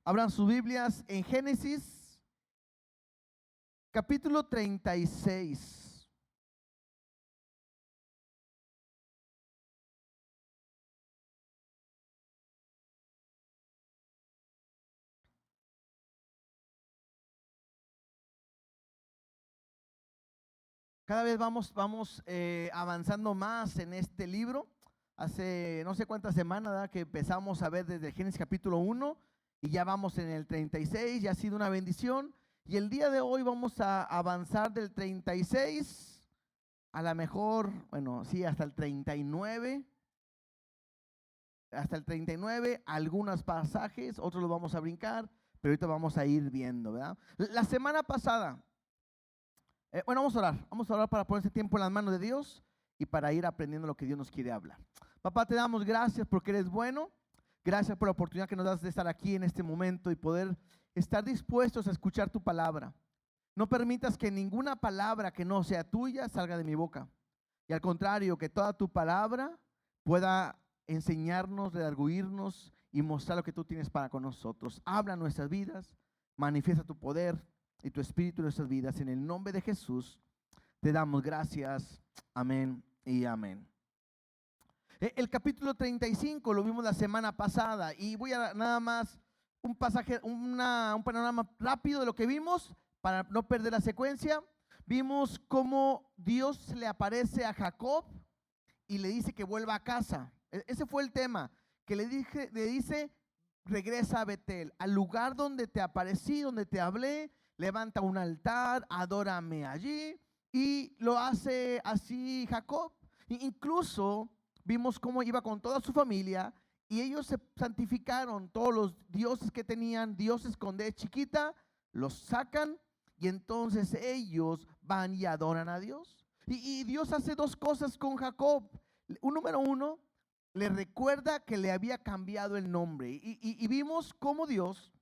Abran sus Biblias en Génesis, capítulo 36. Cada vez vamos avanzando más en este libro. Hace no sé cuántas semanas, ¿verdad?, que empezamos a ver desde Génesis capítulo 1 y ya vamos en el 36, ya ha sido una bendición. Y el día de hoy vamos a avanzar del 36 a la mejor, bueno, sí, hasta el 39. Hasta el 39, algunos pasajes, otros los vamos a brincar, pero ahorita vamos a ir viendo, ¿verdad? La semana pasada, bueno, vamos a orar para poner este tiempo en las manos de Dios y para ir aprendiendo lo que Dios nos quiere hablar. Papá, te damos gracias porque eres bueno, gracias por la oportunidad que nos das de estar aquí en este momento y poder estar dispuestos a escuchar tu palabra. No permitas que ninguna palabra que no sea tuya salga de mi boca, y al contrario, que toda tu palabra pueda enseñarnos, redarguirnos y mostrar lo que tú tienes para con nosotros. Habla en nuestras vidas, manifiesta tu poder y tu espíritu en nuestras vidas. En el nombre de Jesús te damos gracias. Amén y amén. El capítulo 35 lo vimos la semana pasada y voy a nada más un pasaje, un panorama rápido de lo que vimos para no perder la secuencia. Vimos cómo Dios le aparece a Jacob y le dice que vuelva a casa. Ese fue el tema, que le dice, regresa a Betel, al lugar donde te aparecí, donde te hablé, levanta un altar, adórame allí, y lo hace así Jacob. Incluso vimos cómo iba con toda su familia y ellos se santificaron, todos los dioses que tenían, dioses con D chiquita, los sacan y entonces ellos van y adoran a Dios. Y Dios hace dos cosas con Jacob. Número uno, le recuerda que le había cambiado el nombre. Y vimos cómo Dios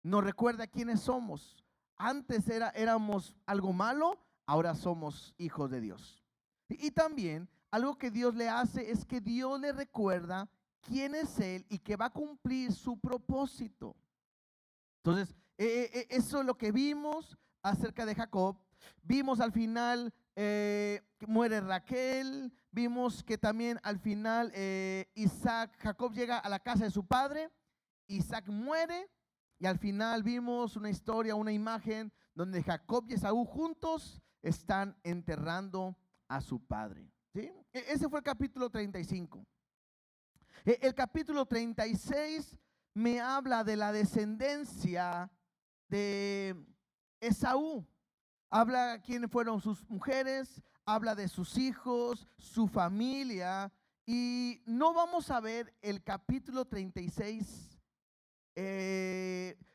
nos recuerda quiénes somos. Antes éramos algo malo, ahora somos hijos de Dios. Y también algo que Dios le hace es que Dios le recuerda quién es Él y que va a cumplir su propósito. Entonces, eso es lo que vimos acerca de Jacob. Vimos al final que muere Raquel. Vimos que también al final Jacob llega a la casa de su padre. Isaac muere. Y al final vimos una historia, una imagen donde Jacob y Esaú juntos están enterrando a su padre. ¿Sí? Ese fue el capítulo 35. El capítulo 36 me habla de la descendencia de Esaú. Habla quiénes fueron sus mujeres, habla de sus hijos, su familia. Y no vamos a ver el capítulo 36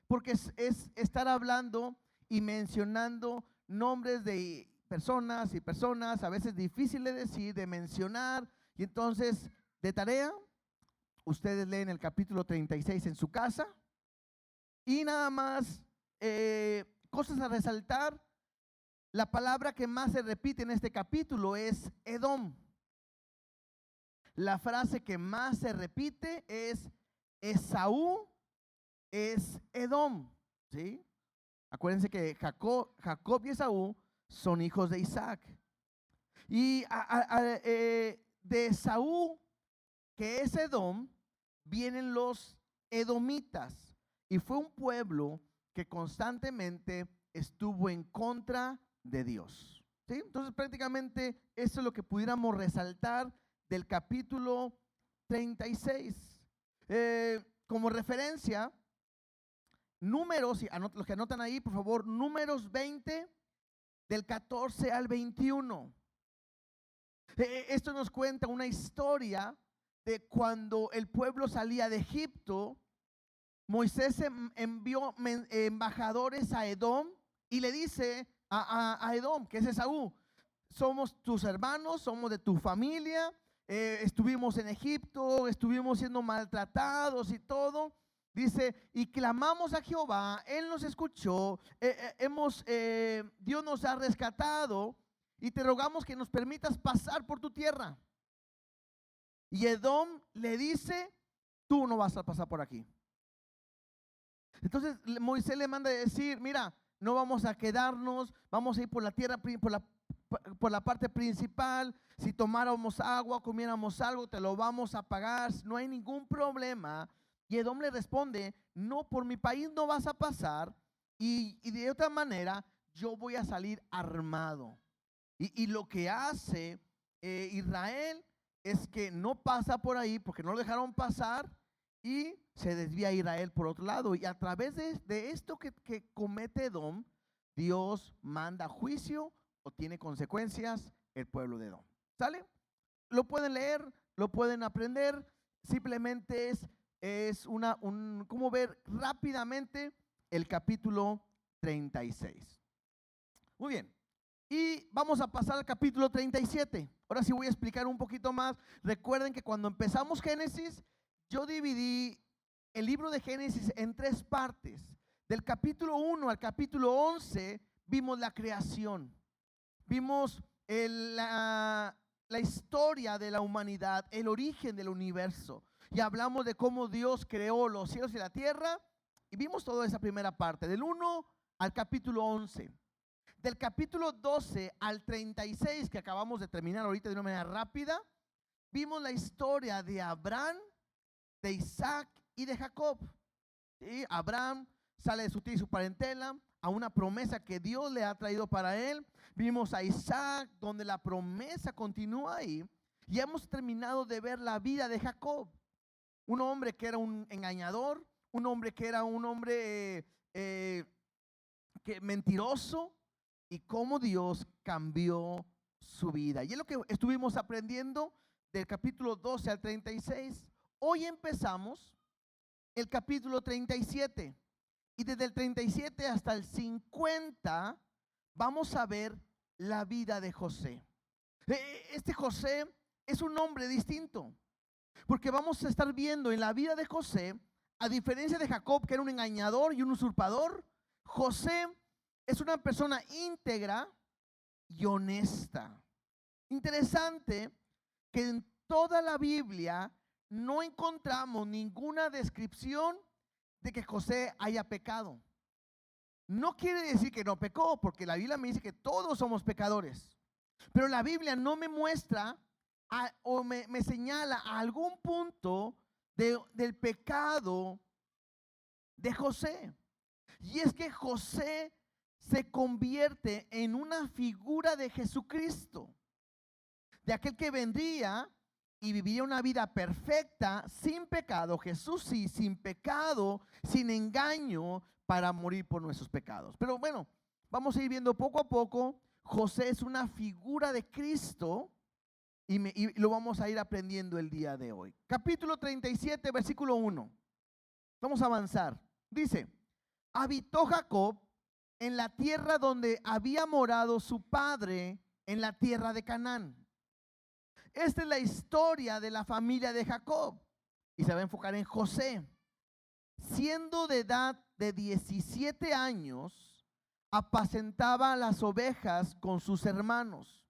porque es estar hablando y mencionando nombres de personas y personas, a veces difíciles de decir, de mencionar. Y entonces, de tarea, ustedes leen el capítulo 36 en su casa. Y nada más, cosas a resaltar. La palabra que más se repite en este capítulo es Edom. La frase que más se repite es Esaú es Edom, ¿sí? Acuérdense que Jacob y Esaú son hijos de Isaac. Y de Esaú, que es Edom, vienen los edomitas. Y fue un pueblo que constantemente estuvo en contra de Dios. ¿Sí? Entonces prácticamente eso es lo que pudiéramos resaltar del capítulo 36. Como referencia, Números, los que anotan ahí, por favor, Números 20, del 14 al 21. Esto nos cuenta una historia de cuando el pueblo salía de Egipto. Moisés envió embajadores a Edom y le dice a Edom, que es Esaú: somos tus hermanos, somos de tu familia, estuvimos en Egipto, estuvimos siendo maltratados y todo. Dice, y clamamos a Jehová, Él nos escuchó, Dios nos ha rescatado y te rogamos que nos permitas pasar por tu tierra. Y Edom le dice, tú no vas a pasar por aquí. Entonces Moisés le manda a decir, mira, no vamos a quedarnos, vamos a ir por la tierra, por la parte principal. Si tomáramos agua, comiéramos algo, te lo vamos a pagar, no hay ningún problema. Y Edom le responde, no, por mi país no vas a pasar, y de otra manera yo voy a salir armado. Y lo que hace Israel es que no pasa por ahí porque no lo dejaron pasar, y se desvía Israel por otro lado. Y a través de esto que comete Edom, Dios manda juicio o tiene consecuencias el pueblo de Edom. ¿Sale? Lo pueden leer, lo pueden aprender. Simplemente es como ver rápidamente el capítulo 36. Muy bien. Y vamos a pasar al capítulo 37. Ahora sí voy a explicar un poquito más. Recuerden que cuando empezamos Génesis, yo dividí el libro de Génesis en 3 partes. Del capítulo 1 al capítulo 11 vimos la creación. Vimos la historia de la humanidad, el origen del universo. Y hablamos de cómo Dios creó los cielos y la tierra. Y vimos toda esa primera parte, del 1 al capítulo 11. Del capítulo 12 al 36, que acabamos de terminar ahorita de una manera rápida, vimos la historia de Abraham, de Isaac y de Jacob. ¿Sí? Abraham sale de su tierra y su parentela a una promesa que Dios le ha traído para él. Vimos a Isaac, donde la promesa continúa ahí. Y hemos terminado de ver la vida de Jacob, un hombre que era un engañador, un hombre que era un hombre mentiroso, y cómo Dios cambió su vida. Y es lo que estuvimos aprendiendo del capítulo 12 al 36. Hoy empezamos el capítulo 37. Y desde el 37 hasta el 50 vamos a ver la vida de José. Este José es un hombre distinto, porque vamos a estar viendo en la vida de José, a diferencia de Jacob, que era un engañador y un usurpador, José es una persona íntegra y honesta. Interesante que en toda la Biblia no encontramos ninguna descripción de que José haya pecado. No quiere decir que no pecó, porque la Biblia me dice que todos somos pecadores. Pero la Biblia no me muestra o me señala a algún punto del pecado de José. Y es que José se convierte en una figura de Jesucristo, de aquel que vendría y viviría una vida perfecta, sin pecado. Jesús sí, sin pecado, sin engaño, para morir por nuestros pecados. Pero bueno, vamos a ir viendo poco a poco. José es una figura de Cristo, y lo vamos a ir aprendiendo el día de hoy. Capítulo 37, versículo 1. Vamos a avanzar. Dice: habitó Jacob en la tierra donde había morado su padre, en la tierra de Canaán. Esta es la historia de la familia de Jacob, y se va a enfocar en José. Siendo de edad de 17 años, apacentaba las ovejas con sus hermanos.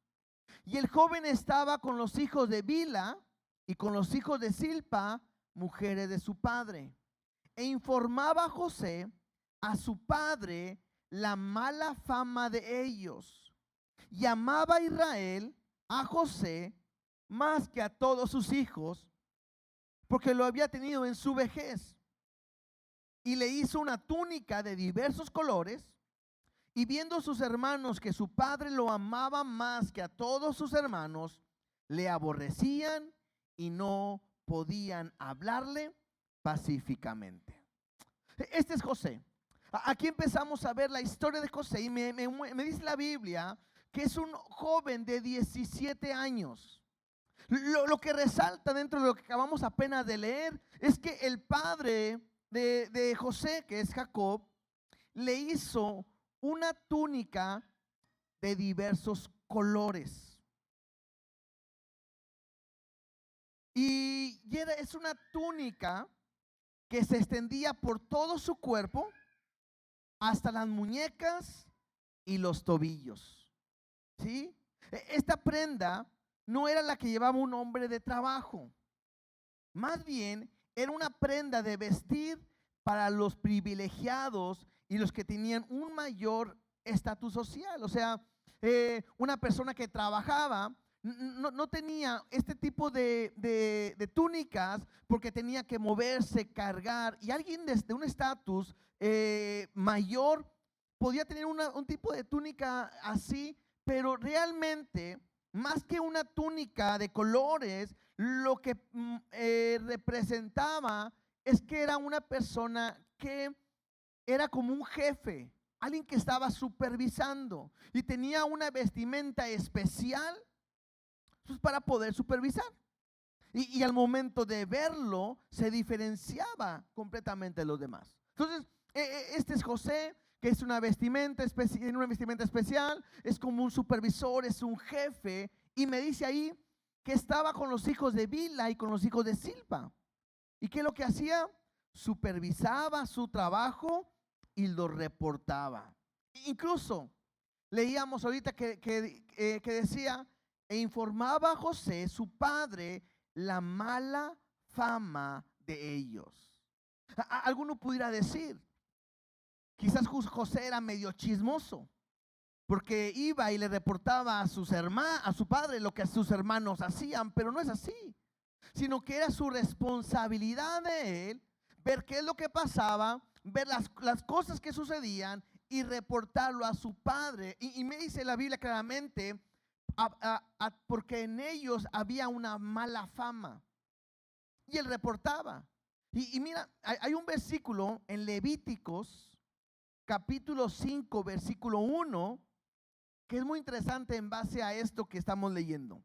Y el joven estaba con los hijos de Bila y con los hijos de Silpa, mujeres de su padre. E informaba a José, a su padre, la mala fama de ellos. Y amaba a Israel, a José, más que a todos sus hijos, porque lo había tenido en su vejez. Y le hizo una túnica de diversos colores. Y viendo sus hermanos que su padre lo amaba más que a todos sus hermanos, le aborrecían y no podían hablarle pacíficamente. Este es José. Aquí empezamos a ver la historia de José, y me dice la Biblia que es un joven de 17 años. Lo que resalta dentro de lo que acabamos apenas de leer es que el padre de José, que es Jacob, le hizo una túnica de diversos colores. Y es una túnica que se extendía por todo su cuerpo, hasta las muñecas y los tobillos. ¿Sí? Esta prenda no era la que llevaba un hombre de trabajo. Más bien, era una prenda de vestir para los privilegiados y los que tenían un mayor estatus social. O sea, una persona que trabajaba no tenía este tipo de túnicas porque tenía que moverse, cargar, y alguien desde un estatus mayor podía tener un tipo de túnica así, pero realmente, más que una túnica de colores, lo que representaba es que era una persona que era como un jefe, alguien que estaba supervisando y tenía una vestimenta especial pues, para poder supervisar. Y al momento de verlo, se diferenciaba completamente de los demás. Entonces, este es José, que es una vestimenta especial, es como un supervisor, es un jefe, y me dice ahí que estaba con los hijos de Bilha y con los hijos de Silpa. ¿Y qué es lo que hacía? Supervisaba su trabajo y lo reportaba. Incluso leíamos ahorita que decía, e informaba a José, su padre, la mala fama de ellos. Alguno pudiera decir, quizás José era medio chismoso, porque iba y le reportaba a su padre lo que sus hermanos hacían, pero no es así, sino que era su responsabilidad de él ver qué es lo que pasaba, ver las cosas que sucedían y reportarlo a su padre. Y me dice la Biblia claramente, porque en ellos había una mala fama. Y él reportaba. Y mira, hay un versículo en Levíticos, capítulo 5, versículo 1, que es muy interesante en base a esto que estamos leyendo.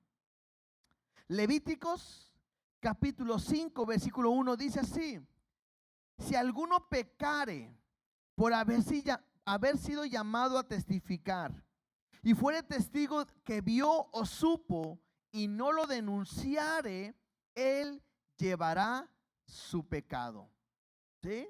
Levíticos, capítulo 5, versículo 1, dice así: si alguno pecare por haber sido llamado a testificar, y fuere testigo que vio o supo, y no lo denunciare, él llevará su pecado. ¿Sí?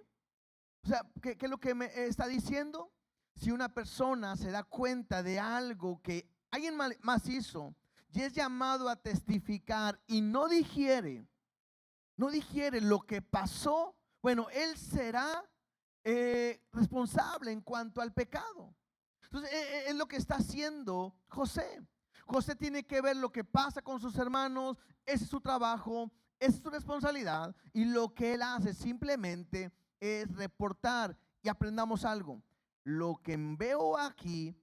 O sea, ¿qué es lo que me está diciendo? Si una persona se da cuenta de algo que alguien más hizo y es llamado a testificar y no digiere lo que pasó, bueno, él será responsable en cuanto al pecado. Entonces, es lo que está haciendo José. José tiene que ver lo que pasa con sus hermanos, ese es su trabajo, esa es su responsabilidad, y lo que él hace simplemente es reportar. Y aprendamos algo. Lo que veo aquí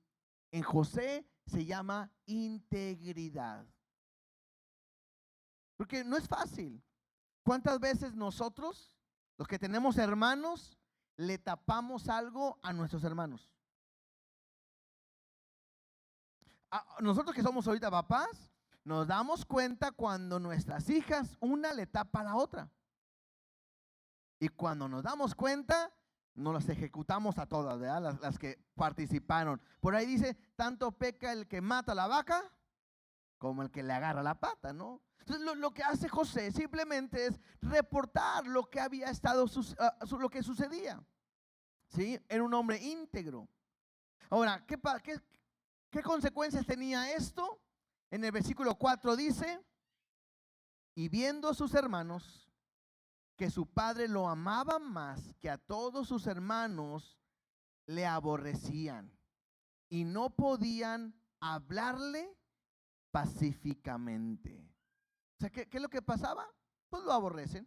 en José se llama integridad. Porque no es fácil. ¿Cuántas veces nosotros, los que tenemos hermanos, le tapamos algo a nuestros hermanos? Nosotros que somos ahorita papás, nos damos cuenta cuando nuestras hijas, una le tapa a la otra. Y cuando nos damos cuenta, nos las ejecutamos a todas, ¿verdad? Las que participaron. Por ahí dice, tanto peca el que mata a la vaca como el que le agarra la pata, ¿no? Entonces lo que hace José simplemente es reportar lo que había estado, lo que sucedía. ¿Sí? Era un hombre íntegro. Ahora, ¿qué consecuencias tenía esto? En el versículo 4 dice, y viendo sus hermanos que su padre lo amaba más que a todos sus hermanos, le aborrecían y no podían hablarle pacíficamente. O sea, ¿qué es lo que pasaba? Pues lo aborrecen.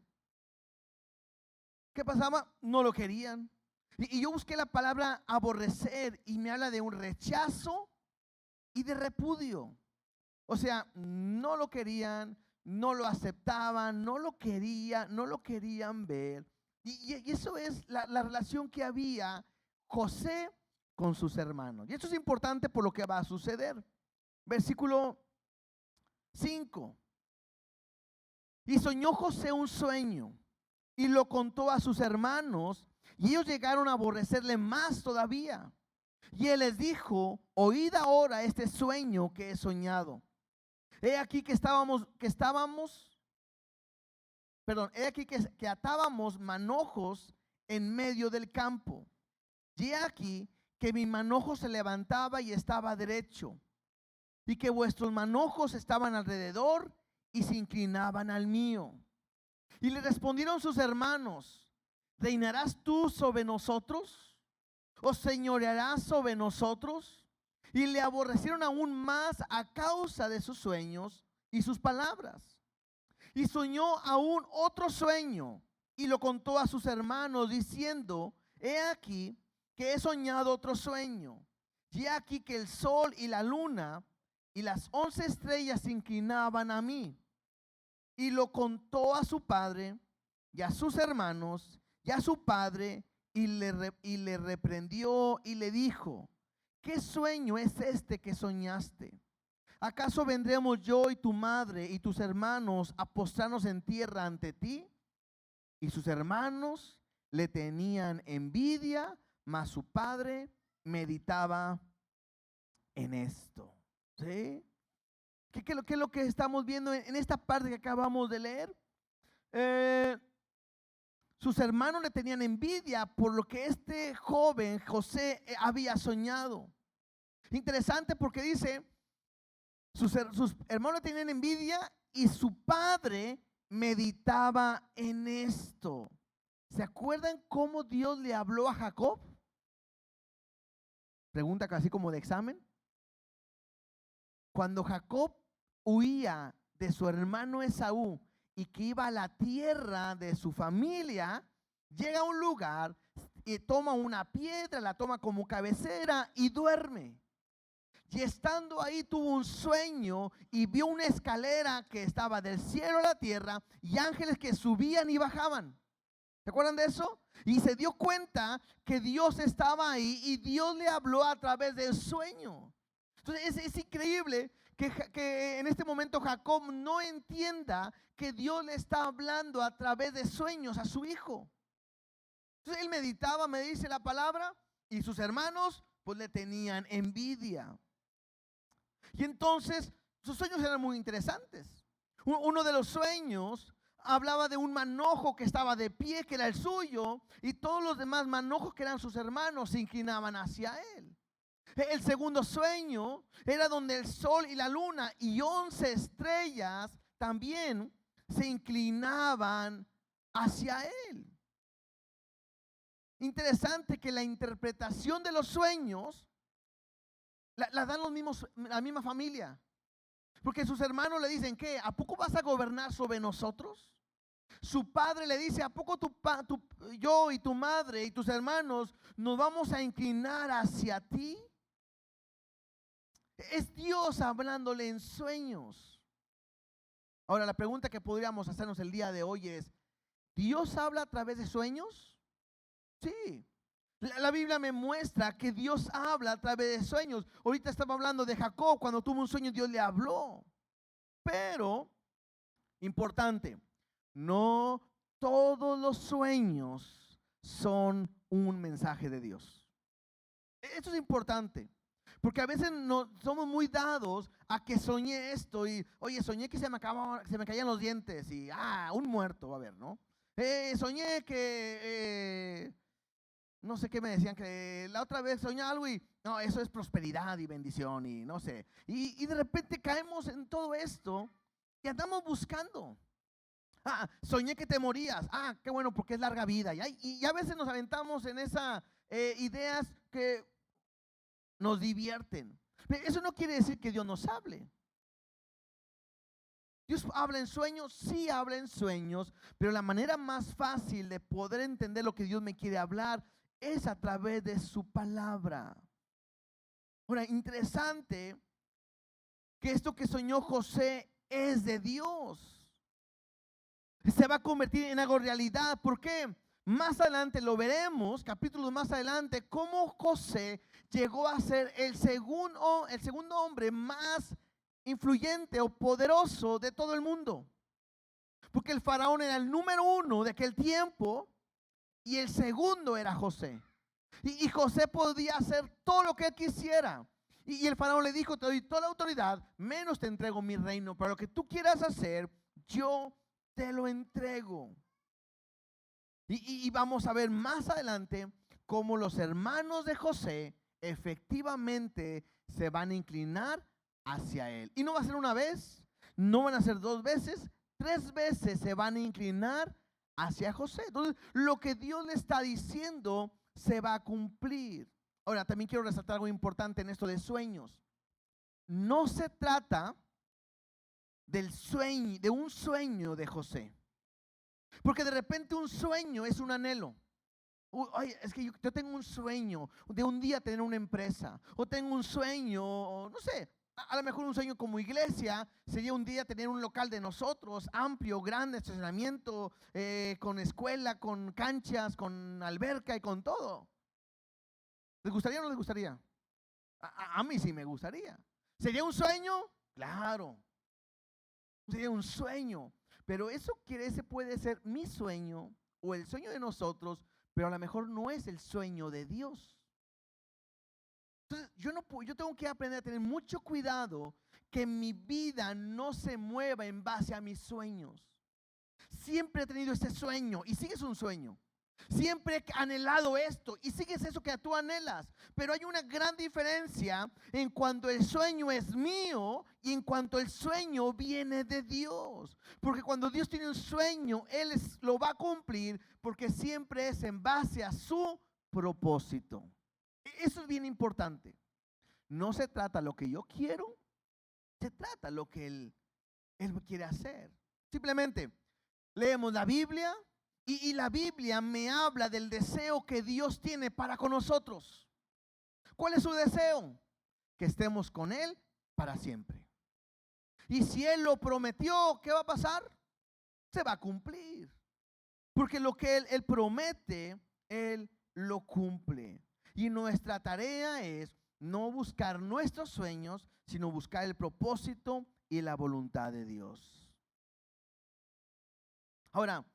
¿Qué pasaba? No lo querían. Y yo busqué la palabra aborrecer y me habla de un rechazo y de repudio. O sea, no lo querían, no lo aceptaban, no lo querían ver. Y eso es la relación que había José con sus hermanos. Y esto es importante por lo que va a suceder. Versículo 5. Y soñó José un sueño y lo contó a sus hermanos, y ellos llegaron a aborrecerle más todavía. Y él les dijo, oíd ahora este sueño que he soñado. He aquí que atábamos manojos en medio del campo. Y he aquí que mi manojo se levantaba y estaba derecho, y que vuestros manojos estaban alrededor y se inclinaban al mío. Y le respondieron sus hermanos, ¿Reinarás tú sobre nosotros? ¿O señorearás sobre nosotros? Y le aborrecieron aún más a causa de sus sueños y sus palabras. Y soñó aún otro sueño y lo contó a sus hermanos diciendo: he aquí que he soñado otro sueño. Y he aquí que el sol y la luna y las 11 estrellas se inclinaban a mí. Y lo contó a su padre y a sus hermanos y a su padre, y le reprendió y le dijo: ¿qué sueño es este que soñaste? ¿Acaso vendremos yo y tu madre y tus hermanos a postrarnos en tierra ante ti? Y sus hermanos le tenían envidia, mas su padre meditaba en esto. ¿Sí? ¿Qué es lo que estamos viendo en esta parte que acabamos de leer? Sus hermanos le tenían envidia por lo que este joven José había soñado. Interesante porque dice, sus hermanos le tenían envidia y su padre meditaba en esto. ¿Se acuerdan cómo Dios le habló a Jacob? Pregunta casi como de examen. Cuando Jacob huía de su hermano Esaú y que iba a la tierra de su familia, llega a un lugar y toma una piedra, la toma como cabecera y duerme. Y estando ahí tuvo un sueño y vio una escalera que estaba del cielo a la tierra y ángeles que subían y bajaban. ¿Se acuerdan de eso? Y se dio cuenta que Dios estaba ahí y Dios le habló a través del sueño. Entonces es increíble que en este momento Jacob no entienda que Dios le está hablando a través de sueños a su hijo. Entonces él meditaba, me dice la palabra, y sus hermanos pues le tenían envidia. Y entonces sus sueños eran muy interesantes. Uno de los sueños hablaba de un manojo que estaba de pie, que era el suyo, y todos los demás manojos que eran sus hermanos se inclinaban hacia él. El segundo sueño era donde el sol y la luna y 11 estrellas también se inclinaban hacia él. Interesante que la interpretación de los sueños la dan la misma familia. Porque sus hermanos le dicen: ¿qué? ¿A poco vas a gobernar sobre nosotros? Su padre le dice: ¿a poco yo y tu madre y tus hermanos nos vamos a inclinar hacia ti? Es Dios hablándole en sueños. Ahora la pregunta que podríamos hacernos el día de hoy es: ¿Dios habla a través de sueños? Sí. La Biblia me muestra que Dios habla a través de sueños. Ahorita estaba hablando de Jacob, cuando tuvo un sueño Dios le habló. Pero, importante, no todos los sueños son un mensaje de Dios. Esto es importante, porque a veces somos muy dados a que soñé esto y, oye, soñé que se me caían los dientes y, un muerto va a haber, ¿no? Soñé que... no sé qué me decían, que la otra vez soñé algo y no, eso es prosperidad y bendición y no sé. Y de repente caemos en todo esto y andamos buscando. Soñé que te morías. Qué bueno, porque es larga vida. Y a veces nos aventamos en esas ideas que nos divierten. Pero eso no quiere decir que Dios nos hable. Dios habla en sueños, sí habla en sueños, pero la manera más fácil de poder entender lo que Dios me quiere hablar es a través de su palabra. Ahora, interesante que esto que soñó José es de Dios. Se va a convertir en algo realidad. ¿Por qué? Más adelante lo veremos, capítulos más adelante, cómo José llegó a ser el segundo hombre más influyente o poderoso de todo el mundo. Porque el faraón era el número 1 de aquel tiempo y el segundo era José. Y José podía hacer todo lo que él quisiera. Y el faraón le dijo: te doy toda la autoridad, menos te entrego mi reino. Pero lo que tú quieras hacer, yo te lo entrego. Y vamos a ver más adelante cómo los hermanos de José efectivamente se van a inclinar hacia él. Y no va a ser una vez, no van a ser 2 veces, 3 veces se van a inclinar hacia José. Entonces, lo que Dios le está diciendo se va a cumplir. Ahora, también quiero resaltar algo importante en esto de sueños. No se trata del sueño, de un sueño de José. Porque de repente un sueño es un anhelo. Ay, es que yo tengo un sueño de un día tener una empresa. O tengo un sueño, no sé, a lo mejor un sueño como iglesia sería un día tener un local de nosotros, amplio, grande, estacionamiento, con escuela, con canchas, con alberca y con todo. ¿Les gustaría o no les gustaría? A mí sí me gustaría. ¿Sería un sueño? Claro. Sería un sueño. Pero ese puede ser mi sueño o el sueño de nosotros, pero a lo mejor no es el sueño de Dios. Entonces, yo tengo que aprender a tener mucho cuidado que mi vida no se mueva en base a mis sueños. Siempre he tenido ese sueño y sigues un sueño. Siempre he anhelado esto y sigues eso que tú anhelas. Pero hay una gran diferencia en cuanto el sueño es mío y en cuanto el sueño viene de Dios. Porque cuando Dios tiene un sueño, Él lo va a cumplir porque siempre es en base a su propósito. Eso es bien importante. No se trata lo que yo quiero, se trata lo que Él quiere hacer. Simplemente leemos la Biblia y la Biblia me habla del deseo que Dios tiene para con nosotros. ¿Cuál es su deseo? Que estemos con Él para siempre. Y si Él lo prometió, ¿qué va a pasar? Se va a cumplir. Porque lo que Él promete, Él lo cumple. Y nuestra tarea es no buscar nuestros sueños, sino buscar el propósito y la voluntad de Dios. Ahora,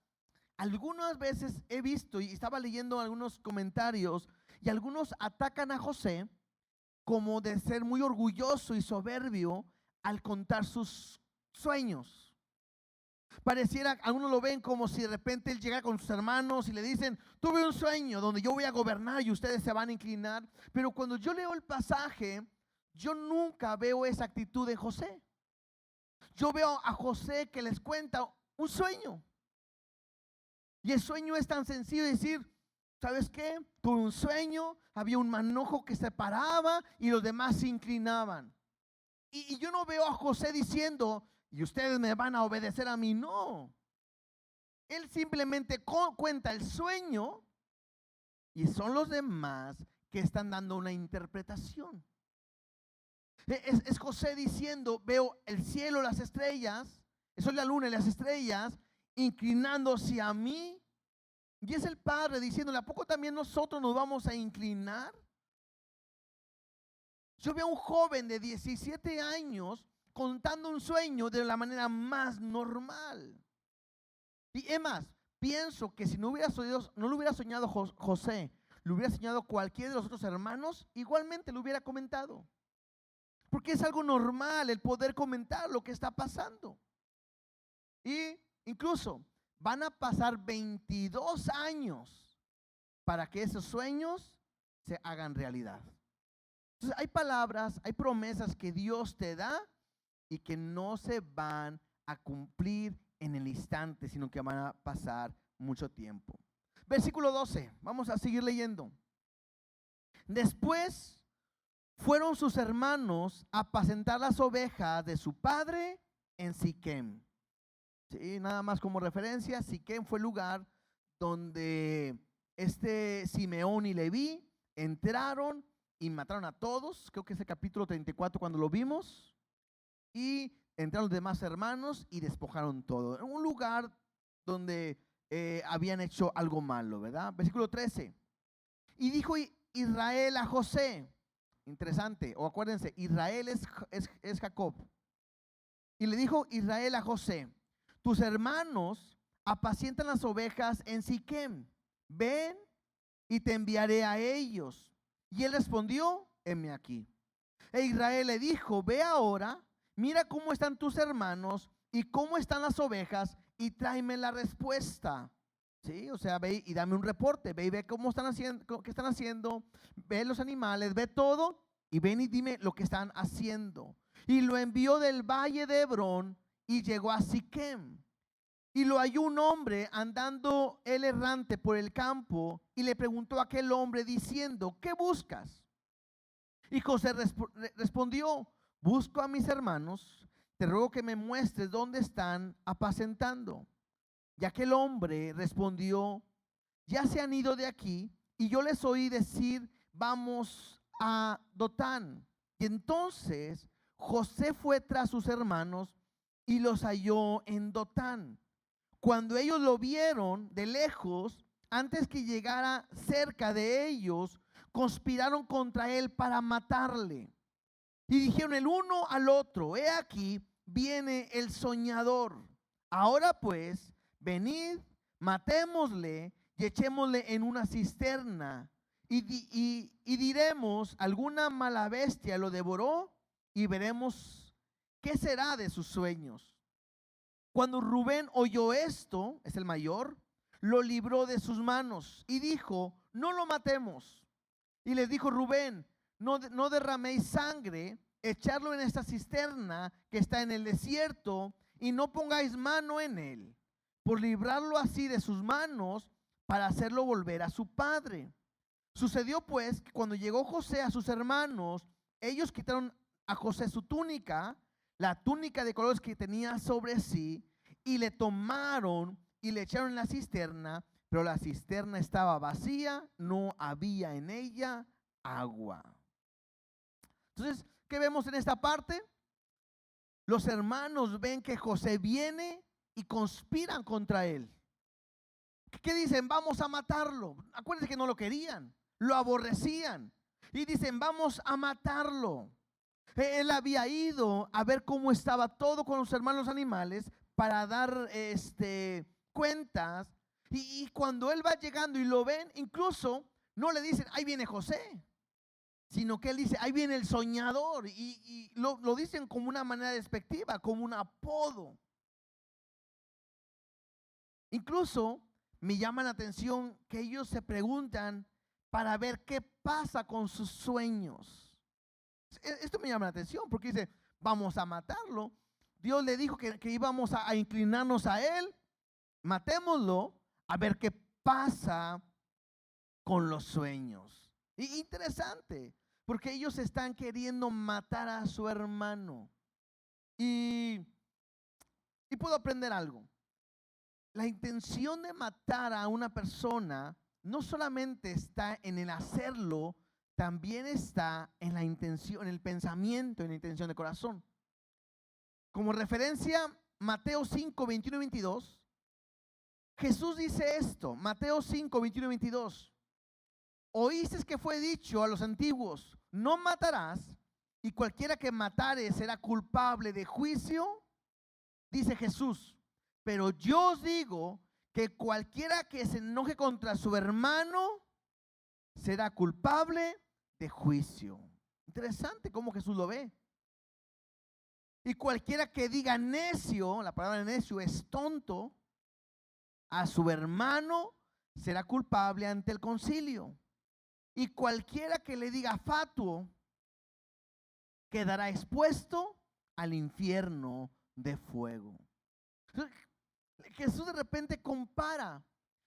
algunas veces he visto y estaba leyendo algunos comentarios y algunos atacan a José como de ser muy orgulloso y soberbio al contar sus sueños. Pareciera, algunos lo ven como si de repente él llega con sus hermanos y le dicen: tuve un sueño donde yo voy a gobernar y ustedes se van a inclinar. Pero cuando yo leo el pasaje, yo nunca veo esa actitud de José. Yo veo a José que les cuenta un sueño. Y el sueño es tan sencillo de decir: ¿sabes qué? Tuve un sueño, había un manojo que se paraba y los demás se inclinaban. Y yo no veo a José diciendo: y ustedes me van a obedecer a mí. No. Él simplemente cuenta el sueño y son los demás que están dando una interpretación. Es José diciendo: veo el cielo, las estrellas, eso es la luna y las estrellas, inclinándose a mí. Y es el Padre diciéndole: ¿a poco también nosotros nos vamos a inclinar? Yo veo a un joven de 17 años contando un sueño de la manera más normal. Y es más, pienso que si no lo hubiera soñado José, lo hubiera soñado cualquiera de los otros hermanos, igualmente lo hubiera comentado. Porque es algo normal el poder comentar lo que está pasando. Y incluso van a pasar 22 años para que esos sueños se hagan realidad. Entonces hay palabras, hay promesas que Dios te da y que no se van a cumplir en el instante, sino que van a pasar mucho tiempo. Versículo 12, vamos a seguir leyendo. Después fueron sus hermanos a apacentar las ovejas de su padre en Siquem. Sí, nada más como referencia, Siquem fue el lugar donde Simeón y Leví entraron y mataron a todos. Creo que es el capítulo 34 cuando lo vimos. Y entraron los demás hermanos y despojaron todo. En un lugar donde habían hecho algo malo, ¿verdad? Versículo 13. Y dijo Israel a José. Interesante, o acuérdense, Israel es Jacob. Y le dijo Israel a José: tus hermanos apacientan las ovejas en Siquem. Ven y te enviaré a ellos. Y él respondió: heme aquí. E Israel le dijo: ve ahora, mira cómo están tus hermanos y cómo están las ovejas y tráeme la respuesta. Sí, o sea, ve y dame un reporte, ve y ve cómo están haciendo, qué están haciendo, ve los animales, ve todo y ven y dime lo que están haciendo. Y lo envió del valle de Hebrón y llegó a Siquem. Y lo halló un hombre andando él errante por el campo, y le preguntó a aquel hombre diciendo: ¿qué buscas? Y José respondió: busco a mis hermanos, te ruego que me muestres dónde están apacentando. Y aquel hombre respondió: ya se han ido de aquí, y yo les oí decir: vamos a Dotán. Y entonces José fue tras sus hermanos y los halló en Dotán. Cuando ellos lo vieron de lejos, antes que llegara cerca de ellos, conspiraron contra él para matarle. Y dijeron el uno al otro: he aquí, viene el soñador. Ahora pues, venid, matémosle y echémosle en una cisterna. Y diremos: alguna mala bestia lo devoró, y veremos qué será de sus sueños. Cuando Rubén oyó esto, es el mayor, lo libró de sus manos y dijo: no lo matemos. Y les dijo Rubén: no derraméis sangre, echarlo en esta cisterna que está en el desierto, y no pongáis mano en él, por librarlo así de sus manos, para hacerlo volver a su padre. Sucedió pues que cuando llegó José a sus hermanos, ellos quitaron a José su túnica, la túnica de colores que tenía sobre sí, y le tomaron y le echaron en la cisterna, pero la cisterna estaba vacía, no había en ella agua. Entonces, ¿qué vemos en esta parte? Los hermanos ven que José viene y conspiran contra él. ¿Qué dicen? Vamos a matarlo. Acuérdense que no lo querían, lo aborrecían. Y dicen: vamos a matarlo. Él había ido a ver cómo estaba todo con los hermanos animales para dar cuentas. Y cuando él va llegando y lo ven, incluso no le dicen: ahí viene José, sino que él dice: ahí viene el soñador. Y lo dicen como una manera despectiva, como un apodo. Incluso me llama la atención que ellos se preguntan para ver qué pasa con sus sueños. Esto me llama la atención porque dice: vamos a matarlo. Dios le dijo que íbamos a inclinarnos a él, matémoslo, a ver qué pasa con los sueños. Y interesante, porque ellos están queriendo matar a su hermano. Y puedo aprender algo. La intención de matar a una persona no solamente está en el hacerlo, también está en la intención, en el pensamiento, en la intención de corazón. Como referencia, Mateo 5, 21 y 22, Jesús dice esto, Mateo 5, 21 y 22. Oísteis que fue dicho a los antiguos: no matarás, y cualquiera que matare será culpable de juicio. Dice Jesús: pero yo os digo que cualquiera que se enoje contra su hermano será culpable de juicio. Interesante cómo Jesús lo ve. Y cualquiera que diga necio, la palabra necio es tonto, a su hermano será culpable ante el concilio. Y cualquiera que le diga fatuo quedará expuesto al infierno de fuego. Jesús de repente compara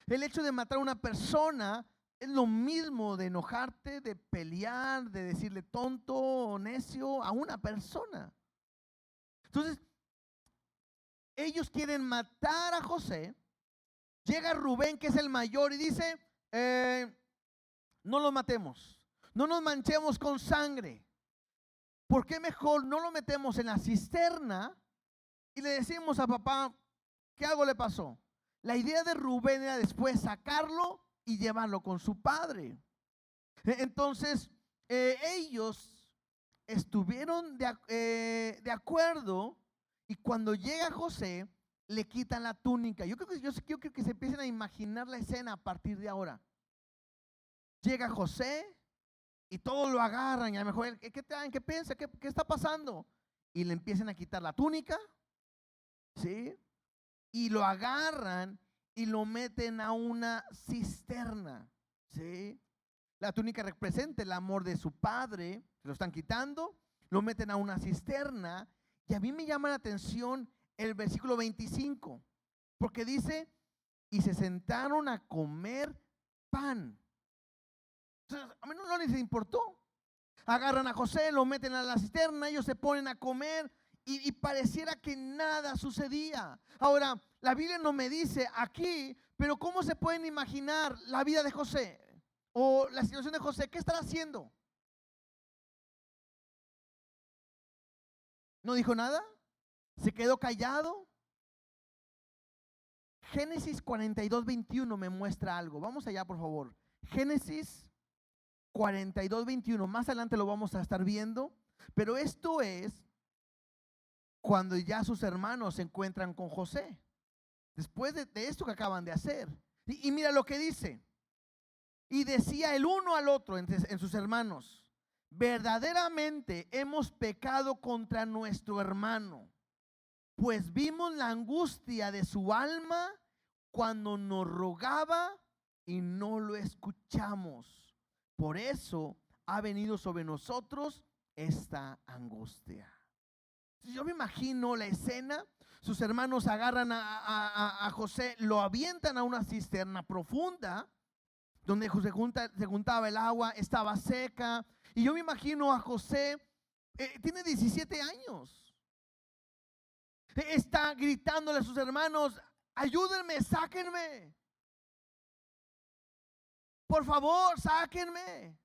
el hecho de matar a una persona. Es lo mismo de enojarte, de pelear, de decirle tonto o necio a una persona. Entonces, ellos quieren matar a José. Llega Rubén, que es el mayor, y dice: no lo matemos, no nos manchemos con sangre. ¿Por qué mejor no lo metemos en la cisterna y le decimos a papá que algo le pasó? La idea de Rubén era después sacarlo y llevarlo con su padre. Entonces, ellos estuvieron de acuerdo, y cuando llega José, le quitan la túnica. Yo creo que se empiecen a imaginar la escena a partir de ahora. Llega José y todos lo agarran, y a lo mejor, ¿qué piensa? ¿Qué está pasando? Y le empiezan a quitar la túnica, ¿sí? Y lo agarran y lo meten a una cisterna, ¿sí? La túnica representa el amor de su padre. Se lo están quitando, lo meten a una cisterna. Y a mí me llama la atención el versículo 25. Porque dice, y se sentaron a comer pan. Entonces, a mí no les importó. Agarran a José, lo meten a la cisterna, ellos se ponen a comer y pareciera que nada sucedía. Ahora, la Biblia no me dice aquí, pero ¿cómo se pueden imaginar la vida de José o la situación de José? ¿Qué estará haciendo? ¿No dijo nada? ¿Se quedó callado? Génesis 42:21 me muestra algo. Vamos allá, por favor. Génesis 42:21. Más adelante lo vamos a estar viendo. Pero esto es cuando ya sus hermanos se encuentran con José. Después de esto que acaban de hacer. Y mira lo que dice. Y decía el uno al otro en sus hermanos: verdaderamente hemos pecado contra nuestro hermano, pues vimos la angustia de su alma cuando nos rogaba y no lo escuchamos. Por eso ha venido sobre nosotros esta angustia. Yo me imagino la escena. Sus hermanos agarran a José, lo avientan a una cisterna profunda donde se juntaba el agua, estaba seca. Y yo me imagino a José, tiene 17 años. Está gritándole a sus hermanos: ayúdenme, sáquenme. Por favor, sáquenme.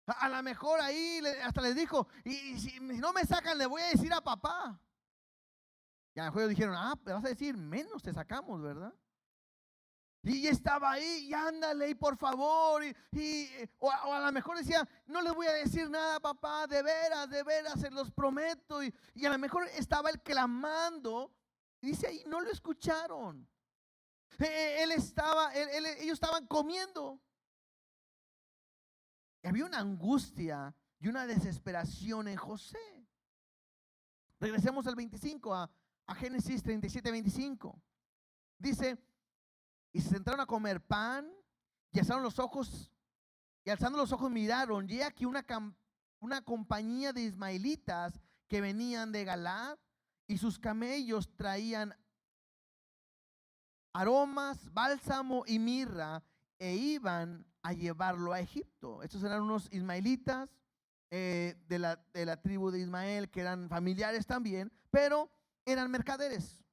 A lo mejor ahí hasta les dijo: y si no me sacan, le voy a decir a papá. Y a lo mejor ellos dijeron: le vas a decir, menos te sacamos, ¿verdad? Y estaba ahí, y ándale, y por favor, o a lo mejor decía: no les voy a decir nada, papá, de veras, se los prometo. Y a lo mejor estaba él clamando, y dice ahí, no lo escucharon. Ellos estaban comiendo. Y había una angustia y una desesperación en José. Regresemos al 25, a Génesis 37:25. Dice: y se sentaron a comer pan y alzando los ojos miraron, y aquí una compañía de ismaelitas que venían de Galaad, y sus camellos traían aromas, bálsamo y mirra, e iban a llevarlo a Egipto. Estos eran unos ismaelitas de la tribu de Ismael, que eran familiares también, pero eran mercaderes.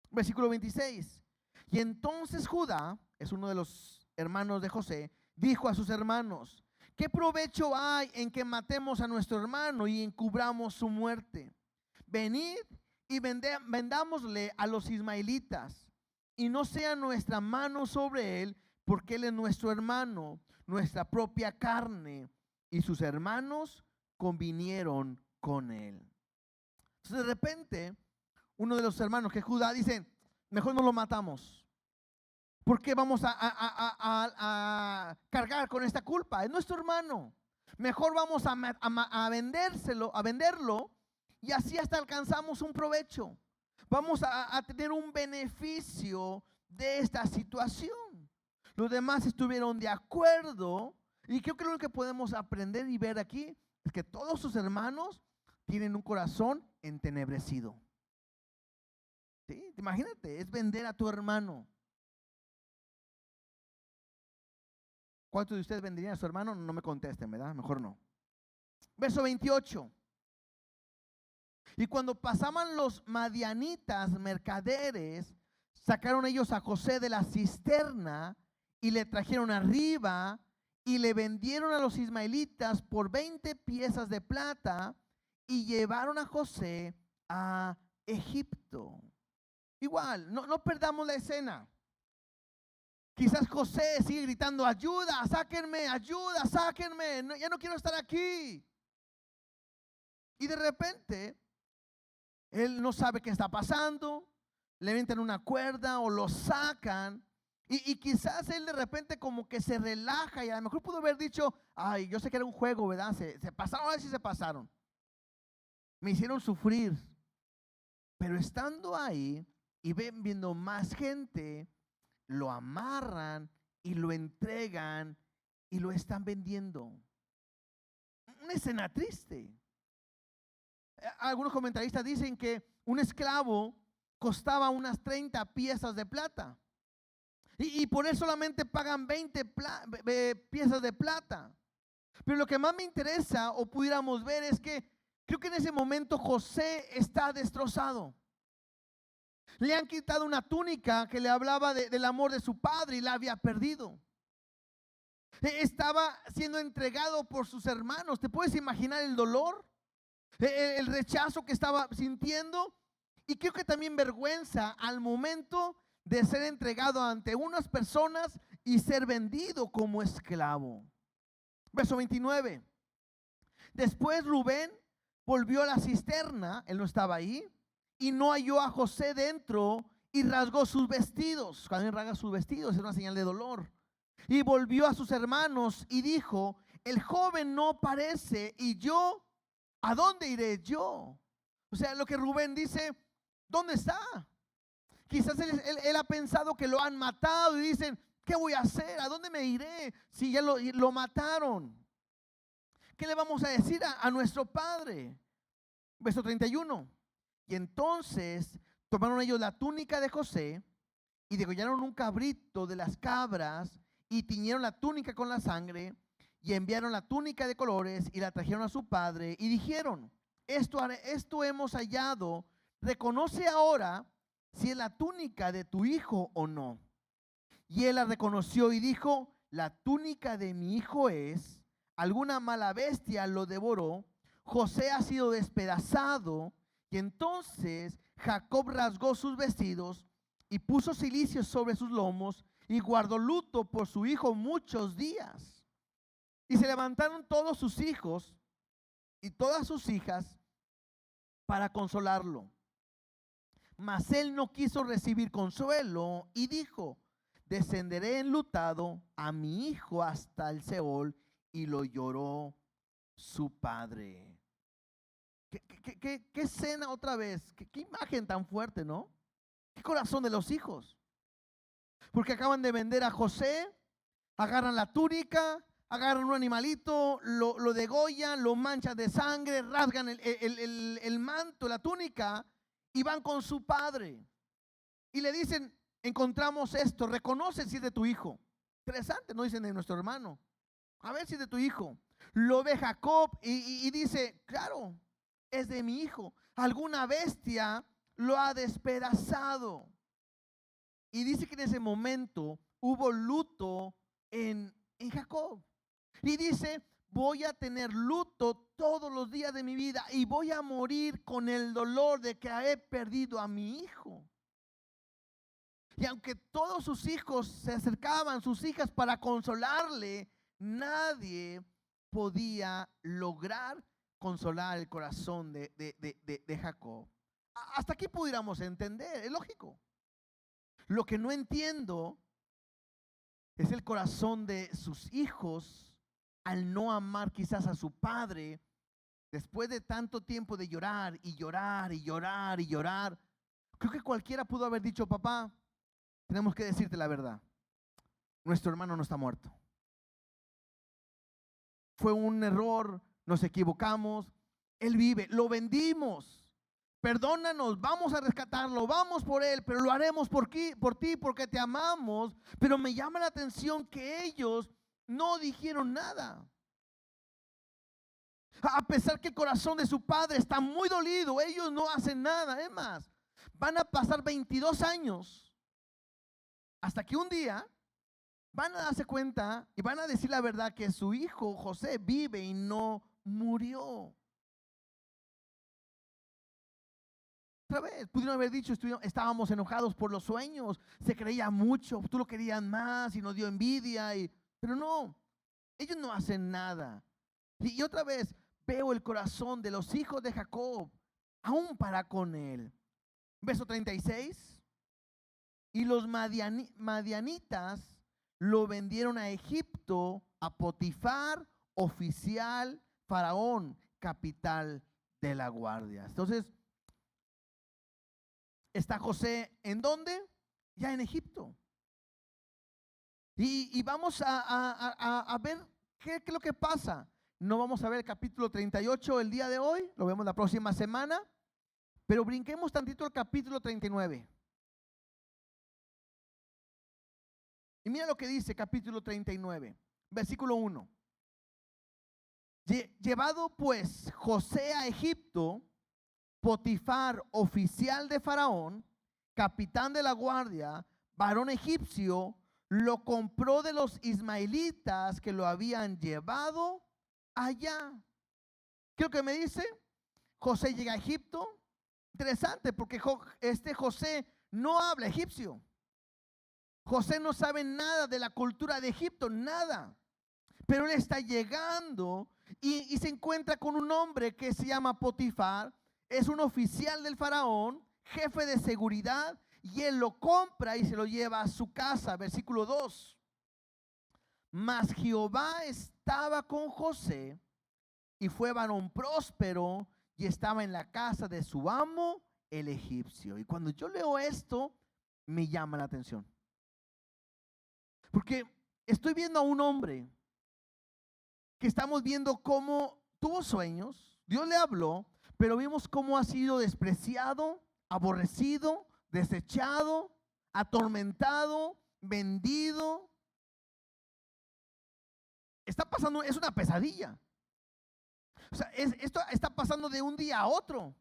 Versículo 26. Y entonces Judá, es uno de los hermanos de José, dijo a sus hermanos: ¿qué provecho hay en que matemos a nuestro hermano y encubramos su muerte? Venid y vendámosle a los ismaelitas, y no sea nuestra mano sobre él, porque él es nuestro hermano, nuestra propia carne. Y sus hermanos convinieron con él. Entonces, de repente, uno de los hermanos, que es Judá, dice: mejor no lo matamos. ¿Por qué vamos a cargar con esta culpa? Es nuestro hermano. Mejor vamos a venderlo, y así hasta alcanzamos un provecho. Vamos a tener un beneficio de esta situación. Los demás estuvieron de acuerdo, y creo que lo que podemos aprender y ver aquí es que todos sus hermanos tienen un corazón entenebrecido. ¿Sí? Imagínate, es vender a tu hermano. ¿Cuántos de ustedes venderían a su hermano? No me contesten, ¿verdad? Mejor no. Verso 28. Y cuando pasaban los madianitas mercaderes, sacaron ellos a José de la cisterna y le trajeron arriba y le vendieron a los ismaelitas por 20 piezas de plata, y llevaron a José a Egipto. Igual, no perdamos la escena. Quizás José sigue gritando: ayuda, sáquenme, ya no quiero estar aquí. Y de repente, él no sabe qué está pasando, le avientan una cuerda o lo sacan, y quizás él de repente como que se relaja, y a lo mejor pudo haber dicho: ay, yo sé que era un juego, ¿verdad? Se pasaron, a ver si se pasaron. Me hicieron sufrir. Pero estando ahí y viendo más gente, lo amarran y lo entregan y lo están vendiendo. Una escena triste. Algunos comentaristas dicen que un esclavo costaba unas 30 piezas de plata. Y por eso solamente pagan 20 piezas de plata. Pero lo que más me interesa o pudiéramos ver es que creo que en ese momento José está destrozado. Le han quitado una túnica que le hablaba del amor de su padre y la había perdido. Estaba siendo entregado por sus hermanos. ¿Te puedes imaginar el dolor? El rechazo que estaba sintiendo. Y creo que también vergüenza al momento de ser entregado ante unas personas y ser vendido como esclavo. Verso 29. Después Rubén volvió a la cisterna, él no estaba ahí, y no halló a José dentro y rasgó sus vestidos. Cuando él rasga sus vestidos es una señal de dolor. Y volvió a sus hermanos y dijo: el joven no parece, y yo, ¿a dónde iré yo? O sea, lo que Rubén dice, ¿dónde está? Quizás él ha pensado que lo han matado y dicen: ¿qué voy a hacer? ¿A dónde me iré si ya lo mataron? ¿Qué le vamos a decir a nuestro padre? Verso 31. Y entonces tomaron ellos la túnica de José y degollaron un cabrito de las cabras y tiñeron la túnica con la sangre y enviaron la túnica de colores y la trajeron a su padre y dijeron: esto hemos hallado, reconoce ahora si es la túnica de tu hijo o no. Y él la reconoció y dijo: la túnica de mi hijo es, alguna mala bestia lo devoró, José ha sido despedazado. Y entonces Jacob rasgó sus vestidos y puso cilicio sobre sus lomos y guardó luto por su hijo muchos días. Y se levantaron todos sus hijos y todas sus hijas para consolarlo. Mas él no quiso recibir consuelo y dijo: descenderé enlutado a mi hijo hasta el Seol. Y lo lloró su padre. ¿Qué escena otra vez? ¿Qué imagen tan fuerte, ¿no? ¿Qué corazón de los hijos? Porque acaban de vender a José, agarran la túnica, agarran un animalito, lo degollan, lo manchan de sangre, rasgan el manto, la túnica, y van con su padre. Y le dicen: encontramos esto, reconoce si es de tu hijo. Interesante, no dicen de nuestro hermano. A ver si es de tu hijo. Lo ve Jacob y dice: claro, es de mi hijo. Alguna bestia lo ha despedazado. Y dice que en ese momento hubo luto en Jacob. Y dice: voy a tener luto todos los días de mi vida y voy a morir con el dolor de que he perdido a mi hijo. Y aunque todos sus hijos se acercaban, sus hijas, para consolarle, nadie podía lograr consolar el corazón de Jacob. Hasta aquí pudiéramos entender, es lógico. Lo que no entiendo es el corazón de sus hijos al no amar quizás a su padre después de tanto tiempo de llorar y llorar y llorar y llorar. Creo que cualquiera pudo haber dicho: papá, tenemos que decirte la verdad, nuestro hermano no está muerto. Fue un error, nos equivocamos, él vive, lo vendimos. Perdónanos, vamos a rescatarlo, vamos por él, pero lo haremos por ti, porque te amamos. Pero me llama la atención que ellos no dijeron nada. A pesar que el corazón de su padre está muy dolido, ellos no hacen nada. Es más, van a pasar 22 años hasta que un día van a darse cuenta y van a decir la verdad, que su hijo José vive y no murió. Otra vez, pudieron haber dicho: estábamos enojados por los sueños, se creía mucho, tú lo querías más y nos dio envidia. Pero no, ellos no hacen nada. Y otra vez veo el corazón de los hijos de Jacob, aún para con él. Verso 36. Y los madianitas lo vendieron a Egipto, a Potifar, oficial, faraón, capital de la guardia. Entonces, está José, ¿en dónde? Ya en Egipto. Y vamos a ver qué es lo que pasa. No vamos a ver el capítulo 38 el día de hoy, lo vemos la próxima semana. Pero brinquemos tantito al capítulo 39. Y mira lo que dice capítulo 39, versículo 1. Llevado pues José a Egipto, Potifar, oficial de Faraón, capitán de la guardia, varón egipcio, lo compró de los ismaelitas que lo habían llevado allá. ¿Qué es lo que me dice? José llega a Egipto. Interesante, porque José no habla egipcio. José no sabe nada de la cultura de Egipto, nada. Pero él está llegando y se encuentra con un hombre que se llama Potifar. Es un oficial del faraón, jefe de seguridad, y él lo compra y se lo lleva a su casa. Versículo 2. Mas Jehová estaba con José y fue varón próspero y estaba en la casa de su amo el egipcio. Y cuando yo leo esto, me llama la atención. Porque estoy viendo a un hombre que estamos viendo cómo tuvo sueños, Dios le habló, pero vimos cómo ha sido despreciado, aborrecido, desechado, atormentado, vendido. Está pasando, es una pesadilla. O sea, esto está pasando de un día a otro.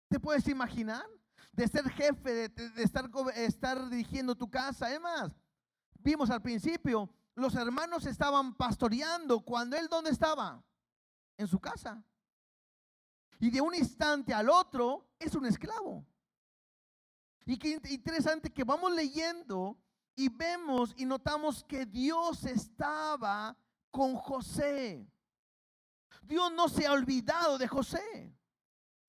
¿Te puedes imaginar? De ser jefe, de estar dirigiendo tu casa. Es más, vimos al principio, los hermanos estaban pastoreando cuando él, ¿dónde estaba? En su casa. Y de un instante al otro es un esclavo. Y qué interesante que vamos leyendo y vemos y notamos que Dios estaba con José. Dios no se ha olvidado de José.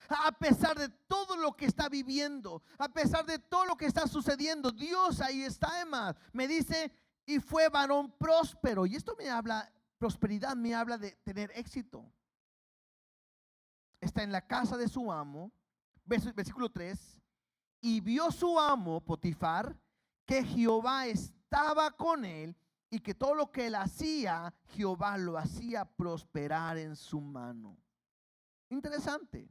A pesar de todo lo que está viviendo, a pesar de todo lo que está sucediendo, Dios ahí está. Además, me dice, y fue varón próspero. Y esto me habla, prosperidad me habla de tener éxito. Está en la casa de su amo, versículo 3. Y vio su amo, Potifar, que Jehová estaba con él y que todo lo que él hacía, Jehová lo hacía prosperar en su mano. Interesante.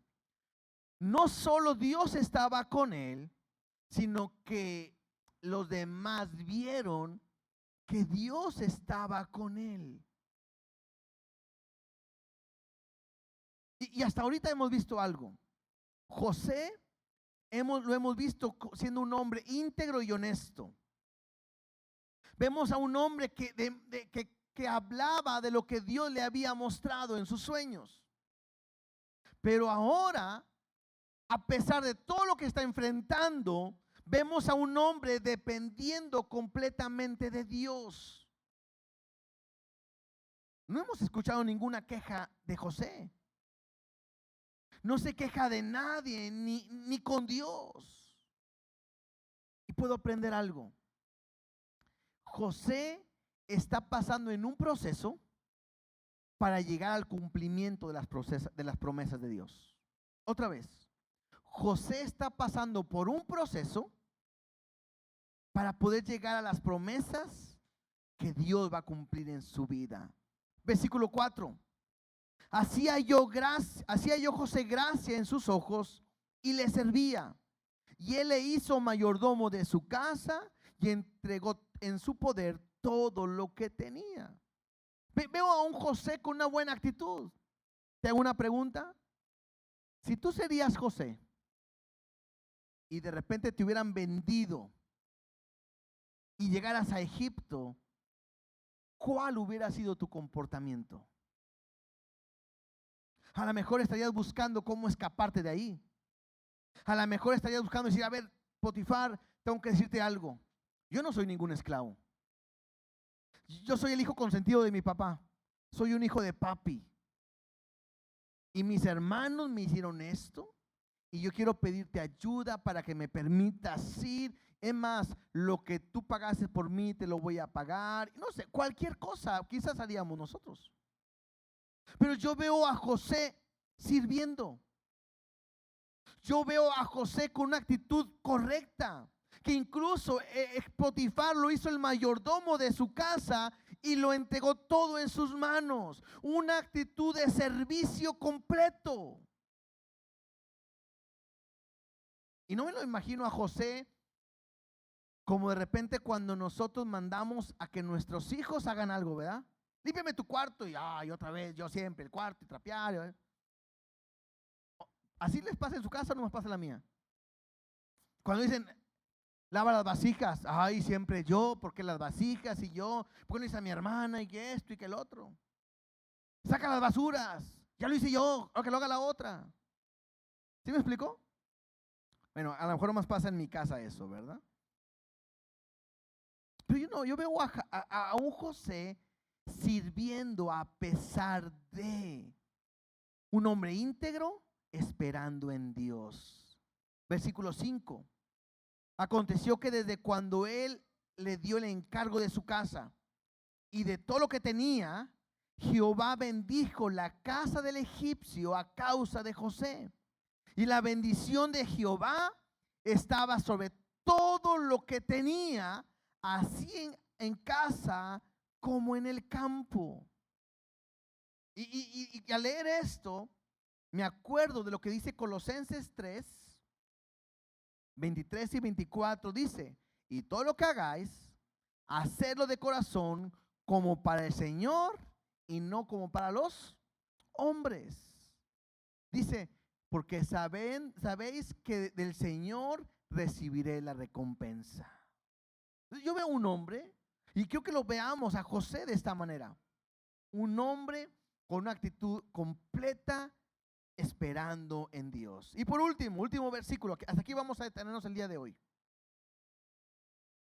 No solo Dios estaba con él, sino que los demás vieron que Dios estaba con él. Y hasta ahorita hemos visto algo. José lo hemos visto siendo un hombre íntegro y honesto. Vemos a un hombre que hablaba de lo que Dios le había mostrado en sus sueños. Pero ahora, a pesar de todo lo que está enfrentando, vemos a un hombre dependiendo completamente de Dios. No hemos escuchado ninguna queja de José. No se queja de nadie, ni con Dios. Y puedo aprender algo. José está pasando en un proceso para llegar al cumplimiento de las promesas de Dios. Otra vez, José está pasando por un proceso para poder llegar a las promesas que Dios va a cumplir en su vida. Versículo 4. Hacía yo José gracia en sus ojos y le servía. Y él le hizo mayordomo de su casa y entregó en su poder todo lo que tenía. Veo a un José con una buena actitud. Te hago una pregunta. Si tú serías José y de repente te hubieran vendido y llegaras a Egipto, ¿cuál hubiera sido tu comportamiento? A lo mejor estarías buscando cómo escaparte de ahí. A lo mejor estarías buscando decir, a ver, Potifar, tengo que decirte algo. Yo no soy ningún esclavo. Yo soy el hijo consentido de mi papá. Soy un hijo de papi. Y mis hermanos me hicieron esto. Y yo quiero pedirte ayuda para que me permitas ir. Es más, lo que tú pagaste por mí te lo voy a pagar. No sé, cualquier cosa quizás haríamos nosotros. Pero yo veo a José sirviendo. Yo veo a José con una actitud correcta, que incluso Potifar lo hizo el mayordomo de su casa y lo entregó todo en sus manos. Una actitud de servicio completo. Y no me lo imagino a José como de repente cuando nosotros mandamos a que nuestros hijos hagan algo, ¿verdad? Límpiame tu cuarto y ay, otra vez, yo siempre, el cuarto y trapear. ¿Eh? ¿Así les pasa en su casa o no nos pasa en la mía? Cuando dicen, lava las vasijas, ay, siempre yo, porque las vasijas y yo, porque no hice a mi hermana y que esto y que el otro. Saca las basuras, ya lo hice yo, o que lo haga la otra. ¿Sí me explicó? Bueno, a lo mejor más pasa en mi casa eso, ¿verdad? Pero yo veo a un José sirviendo a pesar de un hombre íntegro esperando en Dios. Versículo 5. Aconteció que desde cuando él le dio el encargo de su casa y de todo lo que tenía, Jehová bendijo la casa del egipcio a causa de José. Y la bendición de Jehová estaba sobre todo lo que tenía, así en casa como en el campo. Y al leer esto, me acuerdo de lo que dice Colosenses 3, 23 y 24, dice, y todo lo que hagáis, hacedlo de corazón como para el Señor y no como para los hombres. Dice, porque sabéis que del Señor recibiré la recompensa. Yo veo un hombre, y quiero que lo veamos a José de esta manera. Un hombre con una actitud completa, esperando en Dios. Y por último versículo, hasta aquí vamos a detenernos el día de hoy.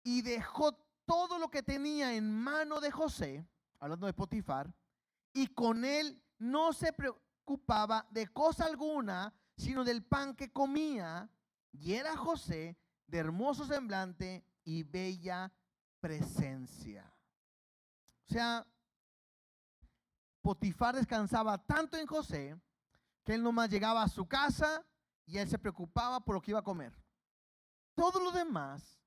Y dejó todo lo que tenía en mano de José, hablando de Potifar, y con él no se preocupaba de cosa alguna, sino del pan que comía, y era José de hermoso semblante y bella presencia. O sea, Potifar descansaba tanto en José que él nomás llegaba a su casa y él se preocupaba por lo que iba a comer. Todo lo demás,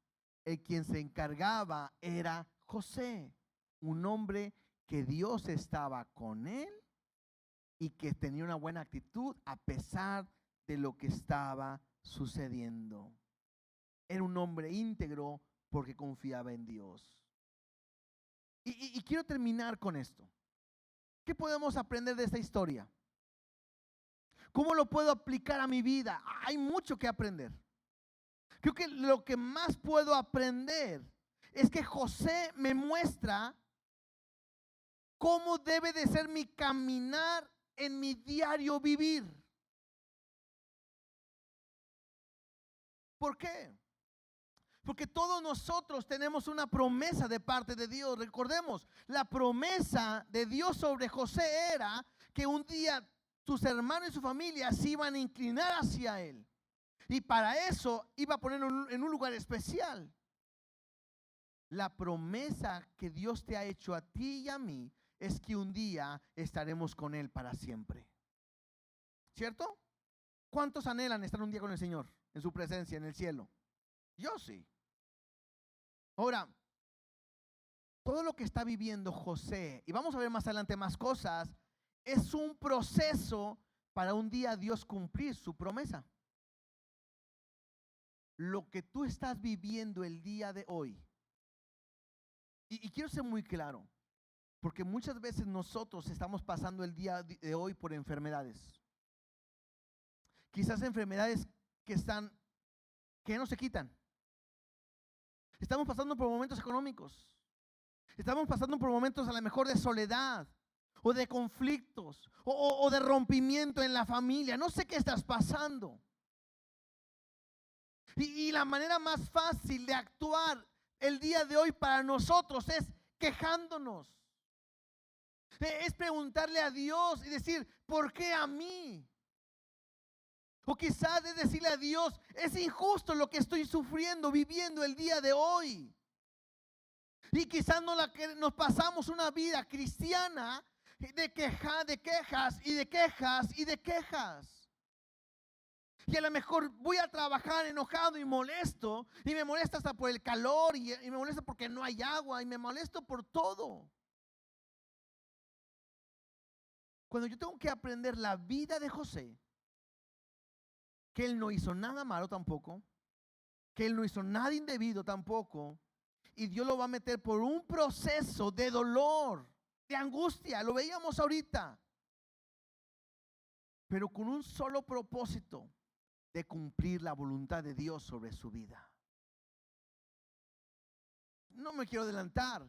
el quien se encargaba era José, un hombre que Dios estaba con él y que tenía una buena actitud a pesar de lo que estaba sucediendo. Era un hombre íntegro porque confiaba en Dios. Y quiero terminar con esto. ¿Qué podemos aprender de esta historia? ¿Cómo lo puedo aplicar a mi vida? Hay mucho que aprender. Creo que lo que más puedo aprender es que José me muestra cómo debe de ser mi caminar en mi diario vivir. ¿Por qué? Porque todos nosotros tenemos una promesa de parte de Dios. Recordemos, la promesa de Dios sobre José era que un día sus hermanos y su familia se iban a inclinar hacia él. Y para eso iba a ponerlo en un lugar especial. La promesa que Dios te ha hecho a ti y a mí es que un día estaremos con él para siempre. ¿Cierto? ¿Cuántos anhelan estar un día con el Señor, en su presencia, en el cielo? Yo sí. Ahora, todo lo que está viviendo José, y vamos a ver más adelante más cosas, es un proceso para un día Dios cumplir su promesa. Lo que tú estás viviendo el día de hoy, y quiero ser muy claro, porque muchas veces nosotros estamos pasando el día de hoy por enfermedades. Quizás enfermedades que no se quitan. Estamos pasando por momentos económicos. Estamos pasando por momentos a lo mejor de soledad o de conflictos o de rompimiento en la familia. No sé qué estás pasando. Y la manera más fácil de actuar el día de hoy para nosotros es quejándonos. Es preguntarle a Dios y decir, ¿por qué a mí? O quizás es decirle a Dios, es injusto lo que estoy sufriendo, viviendo el día de hoy. Y quizás nos pasamos una vida cristiana de quejas y de quejas y de quejas. Y a lo mejor voy a trabajar enojado y molesto, y me molesta hasta por el calor, y me molesta porque no hay agua, y me molesto por todo. Cuando yo tengo que aprender la vida de José, que él no hizo nada malo tampoco, que él no hizo nada indebido tampoco, y Dios lo va a meter por un proceso de dolor, de angustia, lo veíamos ahorita, pero con un solo propósito: de cumplir la voluntad de Dios sobre su vida. No me quiero adelantar,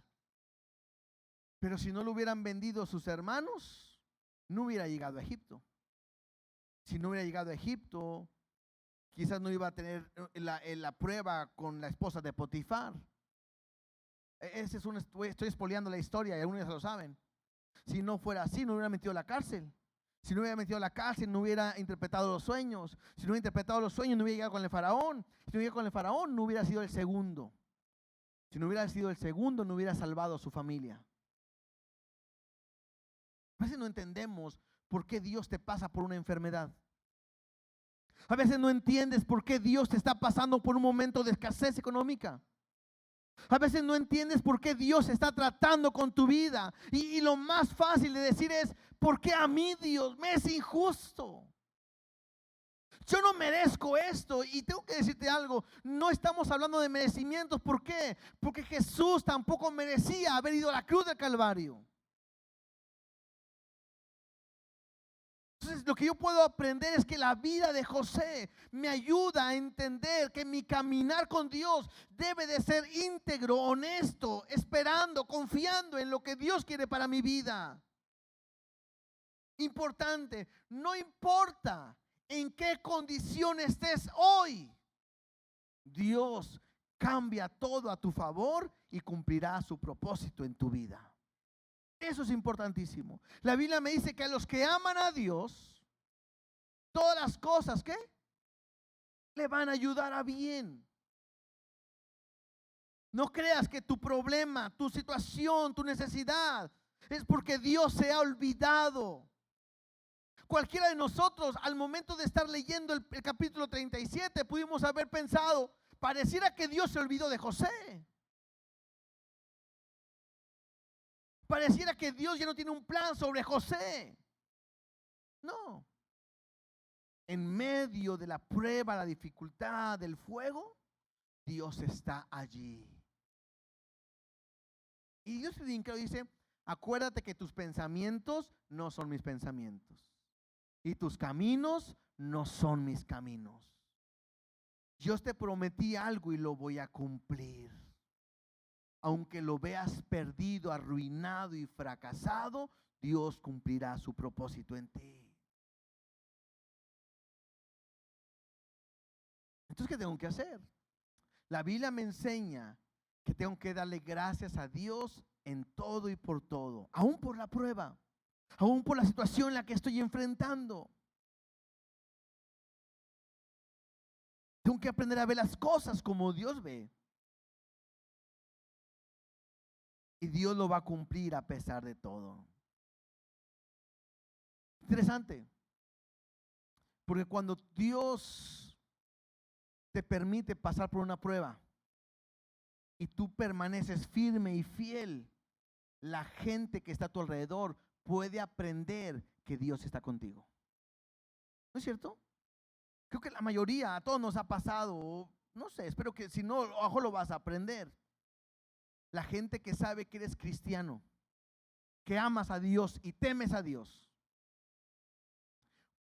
pero si no lo hubieran vendido sus hermanos, no hubiera llegado a Egipto. Si no hubiera llegado a Egipto, quizás no iba a tener la prueba con la esposa de Potifar. Estoy espoleando la historia y algunos ya lo saben. Si no fuera así, no hubiera metido a la cárcel. Si no hubiera metido a la cárcel, no hubiera interpretado los sueños. Si no hubiera interpretado los sueños, no hubiera llegado con el faraón. Si no hubiera llegado con el faraón, no hubiera sido el segundo. Si no hubiera sido el segundo, no hubiera salvado a su familia. A veces no entendemos por qué Dios te pasa por una enfermedad. A veces no entiendes por qué Dios te está pasando por un momento de escasez económica. A veces no entiendes por qué Dios está tratando con tu vida. Y lo más fácil de decir es: ¿por qué a mí, Dios? Me es injusto. Yo no merezco esto. Y tengo que decirte algo: no estamos hablando de merecimientos. ¿Por qué? Porque Jesús tampoco merecía haber ido a la cruz del Calvario. Entonces, lo que yo puedo aprender es que la vida de José me ayuda a entender que mi caminar con Dios debe de ser íntegro, honesto, esperando, confiando en lo que Dios quiere para mi vida. Importante: no importa en qué condición estés hoy, Dios cambia todo a tu favor y cumplirá su propósito en tu vida. Eso es importantísimo. La Biblia me dice que a los que aman a Dios, todas las cosas, ¿qué? Le van a ayudar a bien. No creas que tu problema, tu situación, tu necesidad es porque Dios se ha olvidado. Cualquiera de nosotros, al momento de estar leyendo el capítulo 37, pudimos haber pensado: pareciera que Dios se olvidó de José. Pareciera que Dios ya no tiene un plan sobre José. No. En medio de la prueba, la dificultad, del fuego, Dios está allí. Y Dios bien claro dice: acuérdate que tus pensamientos no son mis pensamientos, y tus caminos no son mis caminos. Yo te prometí algo y lo voy a cumplir. Aunque lo veas perdido, arruinado y fracasado, Dios cumplirá su propósito en ti. Entonces, ¿qué tengo que hacer? La Biblia me enseña que tengo que darle gracias a Dios en todo y por todo, aún por la prueba, aún por la situación en la que estoy enfrentando. Tengo que aprender a ver las cosas como Dios ve. Y Dios lo va a cumplir a pesar de todo. Interesante, porque cuando Dios te permite pasar por una prueba y tú permaneces firme y fiel, la gente que está a tu alrededor puede aprender que Dios está contigo. ¿No es cierto? Creo que la mayoría, a todos nos ha pasado. No sé, espero que si no, ojo, lo vas a aprender. La gente que sabe que eres cristiano, que amas a Dios y temes a Dios,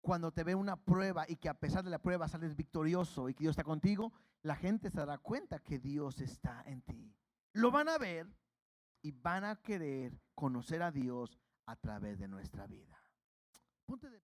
cuando te ve una prueba y que a pesar de la prueba sales victorioso y que Dios está contigo, la gente se dará cuenta que Dios está en ti. Lo van a ver y van a querer conocer a Dios a través de nuestra vida. Ponte de